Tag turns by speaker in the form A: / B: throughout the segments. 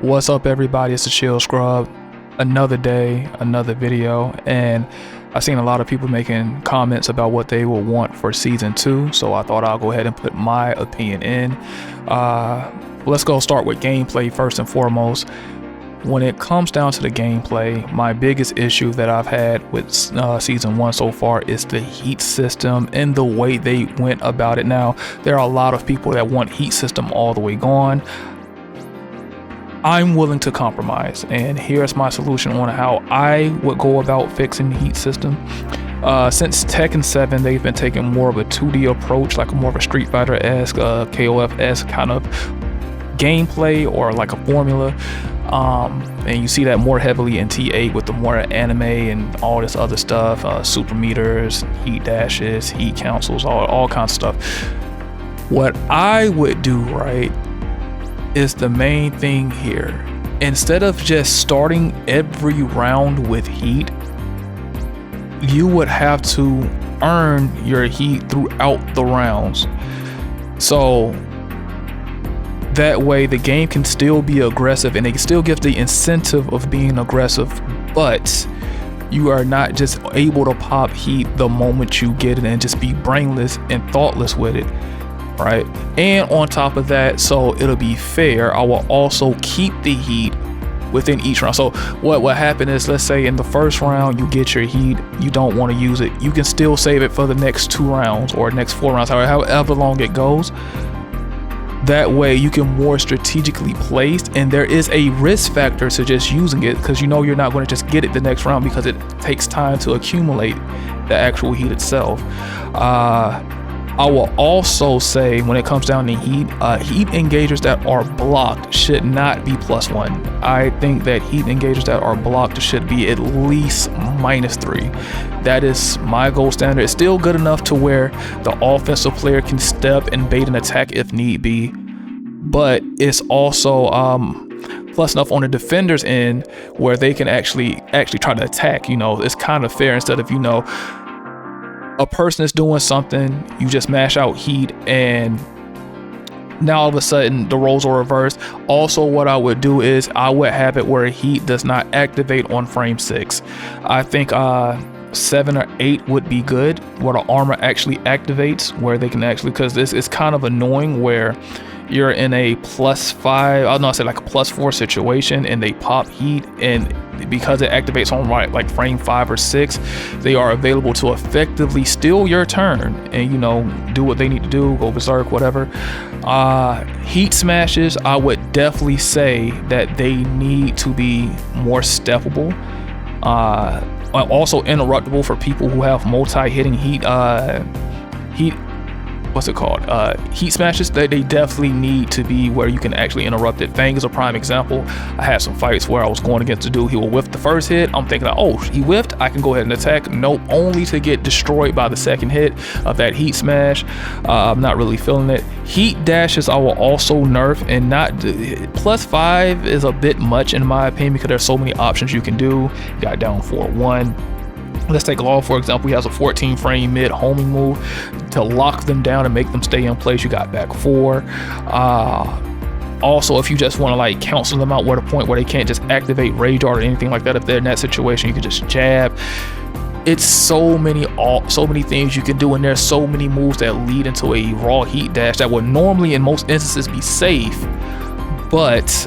A: What's up, everybody? It's the Chill Scrub. Another day, another video, and I've seen a lot of people making comments about what they will want for season 2, so I thought I'll go ahead and put my opinion in. Let's go start with gameplay first and foremost. When it comes down to the gameplay, my biggest issue that I've had with season 1 so far is the heat system and the way they went about it. Now, there are a lot of people that want heat system all the way gone. I'm willing to compromise, and here's my solution on how I would go about fixing the heat system. Since Tekken 7, they've been taking more of a 2D approach, like more of a Street Fighter-esque, KOF-esque kind of gameplay or like a formula. And you see that more heavily in T8 with the more anime and all this other stuff, super meters, heat dashes, heat councils, all kinds of stuff. What I would do, right, is the main thing here. Instead of just starting every round with heat, you would have to earn your heat throughout the rounds. So that way the game can still be aggressive and it can still give the incentive of being aggressive, but you are not just able to pop heat the moment you get it and just be brainless and thoughtless with it. Right, and on top of that, so it'll be fair, I will also keep the heat within each round. So what happened is, let's say in the first round you get your heat, you don't want to use it, you can still save it for the next 2 rounds or next 4 rounds, however long it goes. That way you can more strategically place, and there is a risk factor to just using it because you know you're not going to just get it the next round because it takes time to accumulate the actual heat itself. I will also say, when it comes down to heat, heat engagers that are blocked should not be +1. I think that heat engagers that are blocked should be at least -3. That is my gold standard. It's still good enough to where the offensive player can step and bait an attack if need be, but it's also plus enough on the defender's end where they can actually try to attack. You know, it's kind of fair instead of, you know, a person is doing something, you just mash out heat, and now all of a sudden the roles are reversed. Also, what I would do is I would have it where heat does not activate on frame 6. I think 7 or 8 would be good, where the armor actually activates, where they can actually, because this is kind of annoying where you're in a +5, I don't know, I say like a +4 situation, and they pop heat, and because it activates on like frame 5 or 6, they are available to effectively steal your turn and, you know, do what they need to do, go berserk, whatever. Heat smashes, I would definitely say that they need to be more steppable. Also interruptible for people who have multi-hitting heat heat smashes. They definitely need to be where you can actually interrupt it. Fang is a prime example. I had some fights where I was going against a dude, he will whiff the first hit, I'm thinking, oh, he whiffed, I can go ahead and attack. Nope, only to get destroyed by the second hit of that heat smash. I'm not really feeling it. Heat dashes I will also nerf, and not +5 is a bit much in my opinion because there's so many options you can do. You got down 4-1. Let's take Law, for example. He has a 14 frame mid homing move to lock them down and make them stay in place. You got back 4. Also, if you just want to like counsel them out, where the point where they can't just activate Rage Art or anything like that, if they're in that situation, you can just jab. It's so many things you can do, and there's so many moves that lead into a raw heat dash that would normally in most instances be safe, but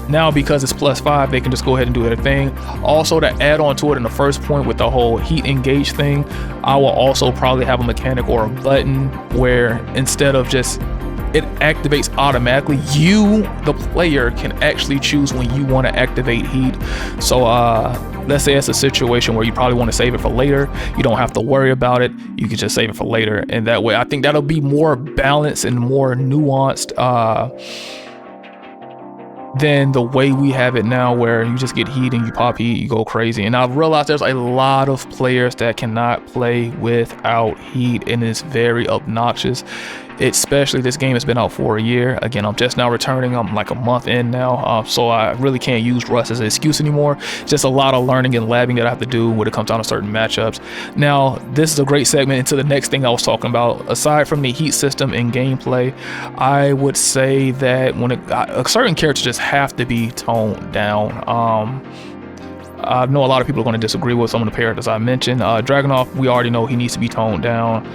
A: now because it's +5, they can just go ahead and do their thing. Also, to add on to it in the first point with the whole heat engage thing, I will also probably have a mechanic or a button where instead of just it activates automatically, you, the player, can actually choose when you want to activate heat. So let's say it's a situation where you probably want to save it for later, you don't have to worry about it, you can just save it for later, and that way I think that'll be more balanced and more nuanced than the way we have it now, where you just get heat and you pop heat, you go crazy. And I've realized there's a lot of players that cannot play without heat, and it's very obnoxious. especially this game has been out for a year. Again, I'm just now returning. I'm like a month in now, so I really can't use rust as an excuse anymore. Just a lot of learning and labbing that I have to do when it comes down to certain matchups. Now, this is a great segment into the next thing I was talking about. Aside from the heat system and gameplay, I would say that when certain characters just have to be toned down. I know a lot of people are going to disagree with some of the characters I mentioned. Dragunov, we already know he needs to be toned down.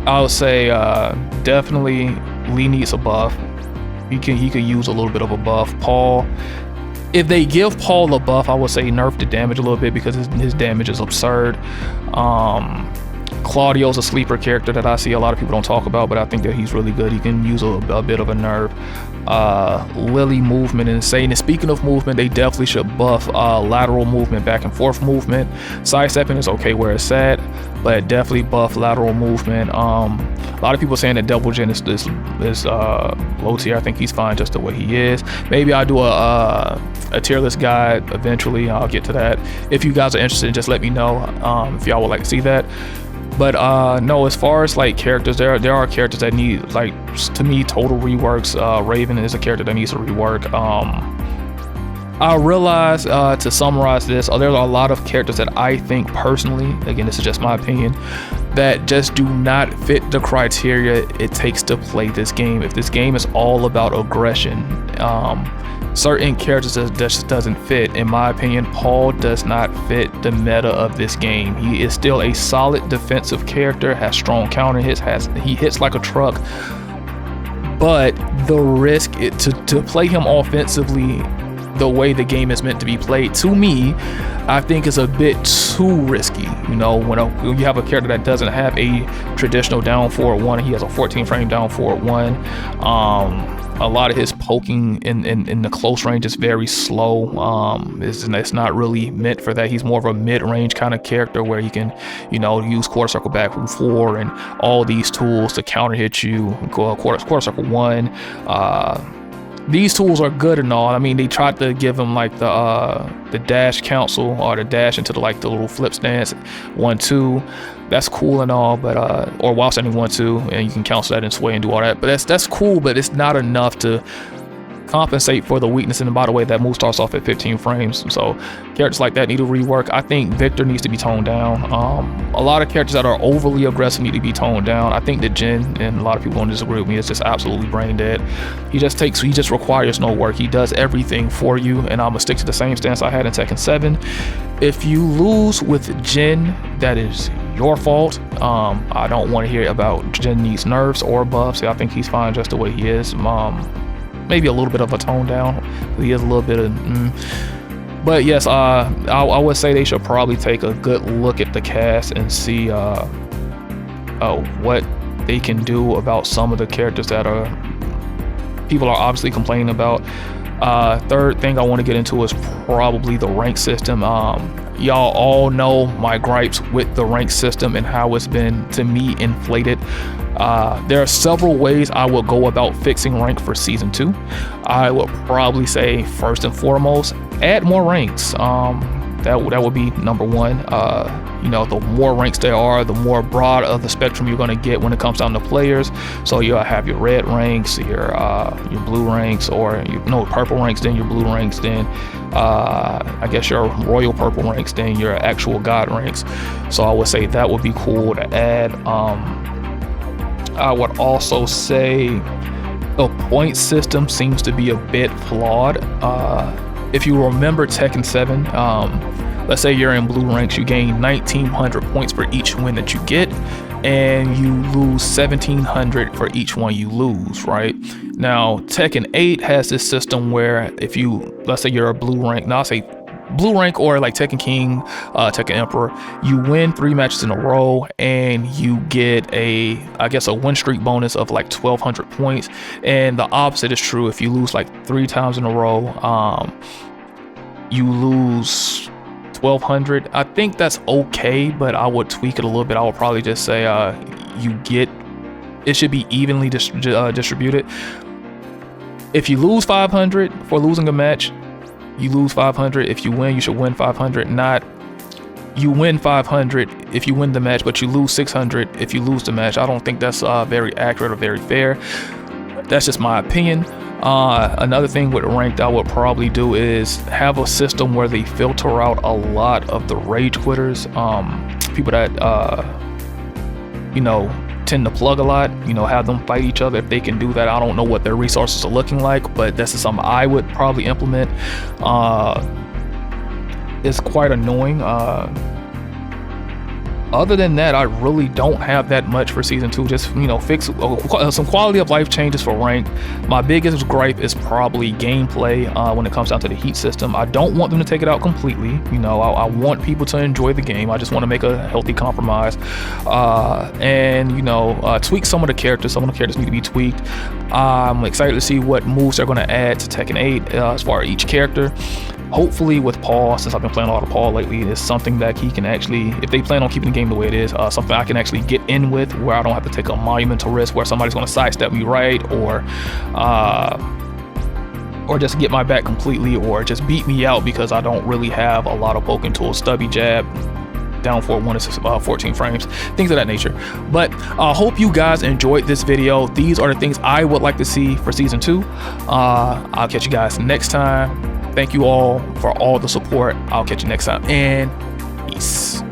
A: I would say definitely Lee needs a buff. He could use a little bit of a buff. Paul, if they give Paul a buff, I would say nerf the damage a little bit because his damage is absurd. Claudio's a sleeper character that I see a lot of people don't talk about, but I think that he's really good. He can use a bit of a nerf. Lily movement insane. And speaking of movement, they definitely should buff lateral movement, back and forth movement. Sidestepping is okay where it's at, but definitely buff lateral movement. A lot of people saying that Double Gen is low tier. I think he's fine just the way he is. Maybe I'll do a tier list guide eventually. I'll get to that. If you guys are interested, just let me know if y'all would like to see that. But no, as far as like characters, there are characters that need, like, to me, total reworks. Raven is a character that needs to rework. I realize, to summarize this, there are a lot of characters that I think personally, again, this is just my opinion, that just do not fit the criteria it takes to play this game. If this game is all about aggression, certain characters that just doesn't fit. In my opinion, Paul does not fit the meta of this game. He is still a solid defensive character, has strong counter hits, he hits like a truck, but the risk to play him offensively the way the game is meant to be played, to me, I think is a bit too risky. You know, when you have a character that doesn't have a traditional down forward one, he has a 14 frame down forward one. A lot of his poking in the close range is very slow. It's not really meant for that. He's more of a mid-range kind of character where he can, you know, use quarter circle back from 4 and all these tools to counter hit you. Quarter circle 1. These tools are good and all. I mean, they tried to give him like the dash council or the dash into the little flip stance 1-2. That's cool and all, but or while standing 1-2, and you can cancel that and sway and do all that. But that's cool, but it's not enough to compensate for the weakness. And by the way, that move starts off at 15 frames, so characters like that need to rework. I think Victor needs to be toned down. A lot of characters that are overly aggressive need to be toned down. I think that Jin, and a lot of people don't disagree with me, is just absolutely brain dead. He just requires no work. He does everything for you, and I'm gonna stick to the same stance I had in Tekken 7. If you lose with Jin, that is your fault. I don't want to hear about Jin needs nerfs or buffs. I think he's fine just the way he is. Maybe a little bit of a tone down. He has a little bit of but yes, I would say they should probably take a good look at the cast and see what they can do about some of the characters that people are obviously complaining about. Third thing I want to get into is probably the rank system. Y'all all know my gripes with the rank system and how it's been, to me, inflated. There are several ways I will go about fixing rank for season 2. I would probably say, first and foremost, add more ranks. That would be number one. You know, the more ranks there are, the more broad of the spectrum you're going to get when it comes down to players. So you'll have your red ranks, your blue ranks, or purple ranks, then your blue ranks, then I guess your royal purple ranks, then your actual god ranks. So I would say that would be cool to add. I would also say the point system seems to be a bit flawed. If you remember Tekken 7, let's say you're in blue ranks, you gain 1900 points for each win that you get, and you lose 1700 for each one you lose, right? Now, Tekken 8 has this system where if let's say you're a blue rank, now I'll say blue rank or like Tekken King, Tekken Emperor, you win 3 matches in a row and you get a win streak bonus of like 1200 points. And the opposite is true. If you lose like 3 times in a row, you lose 1200. I think that's okay, but I would tweak it a little bit. I would probably just say it should be evenly distributed. If you lose 500 for losing a match, you lose 500. If you win, you should win 500. Not you win 500 if you win the match, but you lose 600 if you lose the match. I don't think that's very accurate or very fair. That's just my opinion. Another thing with ranked I would probably do is have a system where they filter out a lot of the rage quitters, people that tend to plug a lot, have them fight each other if they can do that. I don't know what their resources are looking like, but that's just something I would probably implement. It's quite annoying. Other than that, I really don't have that much for season 2. Just fix some quality of life changes for rank. My biggest gripe is probably gameplay when it comes down to the heat system. I don't want them to take it out completely. I want people to enjoy the game. I just want to make a healthy compromise, and tweak some of the characters. Some of the characters need to be tweaked. I'm excited to see what moves they're going to add to Tekken 8 as far as each character. Hopefully with Paul, since I've been playing a lot of Paul lately, it's something that he can actually, if they plan on keeping the game the way it is, something I can actually get in with, where I don't have to take a monumental risk where somebody's going to sidestep me right, or just get my back completely, or just beat me out because I don't really have a lot of poking tools. Stubby jab, down for 1 to 14 frames, things of that nature. But I hope you guys enjoyed this video. These are the things I would like to see for season 2. I'll catch you guys next time. Thank you all for all the support. I'll catch you next time, and peace.